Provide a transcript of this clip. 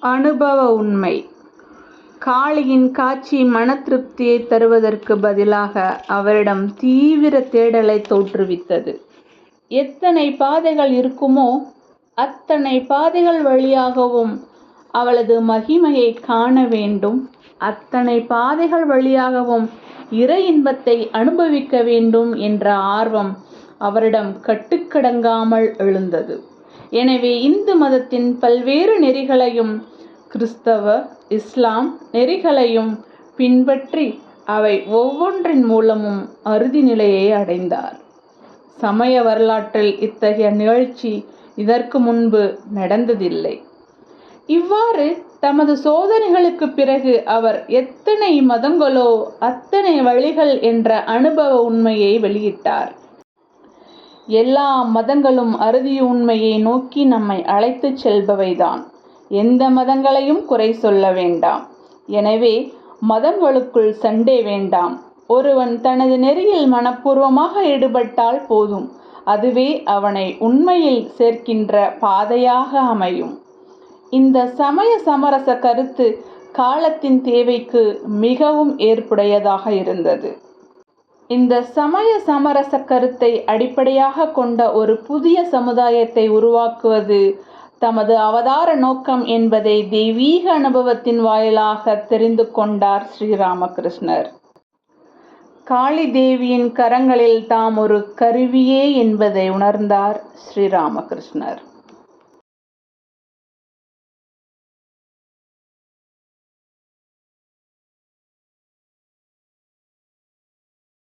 அனுபவ உண்மை. காளியின் காட்சி மன திருப்தியை தருவதற்கு பதிலாக அவரிடம் தீவிர தேடலை தோற்றுவித்தது. எத்தனை பாதைகள் இருக்குமோ அத்தனை பாதைகள் வழியாகவும் அவளது மகிமையை காண வேண்டும், அத்தனை பாதைகள் வழியாகவும் இறை இன்பத்தை அனுபவிக்க வேண்டும் என்ற ஆர்வம் அவரிடம் கட்டுக்கடங்காமல் எழுந்தது. எனவே இந்து மதத்தின் பல்வேறு நெறிகளையும் கிறிஸ்தவ, இஸ்லாம் நெறிகளையும் பின்பற்றி அவை ஒவ்வொன்றின் மூலமும் அறுதி நிலையை அடைந்தார். சமய வரலாற்றில் இத்தகைய நிகழ்ச்சி இதற்கு முன்பு நடந்ததில்லை. இவ்வாறு தமது சோதனைகளுக்கு பிறகு அவர் எத்தனை மதங்களோ அத்தனை வழிகள் என்ற அனுபவ உண்மையை வெளியிட்டார். எல்லா மதங்களும் அறுதி உண்மையை நோக்கி நம்மை அழைத்து செல்பவைதான். எந்த மதங்களையும் குறை சொல்ல வேண்டாம். எனவே மதங்களுக்குள் சண்டை வேண்டாம். ஒருவன் தனது நெறியில் மனப்பூர்வமாக ஈடுபட்டால் போதும், அதுவே அவனை உண்மையில் சேர்க்கின்ற பாதையாக அமையும். இந்த சமய சமரச கருத்து காலத்தின் தேவைக்கு மிகவும் ஏற்புடையதாக இருந்தது. இந்த சமய சமரச கருத்தை அடிப்படையாக கொண்ட ஒரு புதிய சமுதாயத்தை உருவாக்குவது தமது அவதார நோக்கம் என்பதை தெய்வீக அனுபவத்தின் வாயிலாக தெரிந்து கொண்டார் ஸ்ரீராமகிருஷ்ணர். காளி தேவியின் கரங்களில் தாம் ஒரு கருவியே என்பதை உணர்ந்தார் ஸ்ரீராமகிருஷ்ணர்.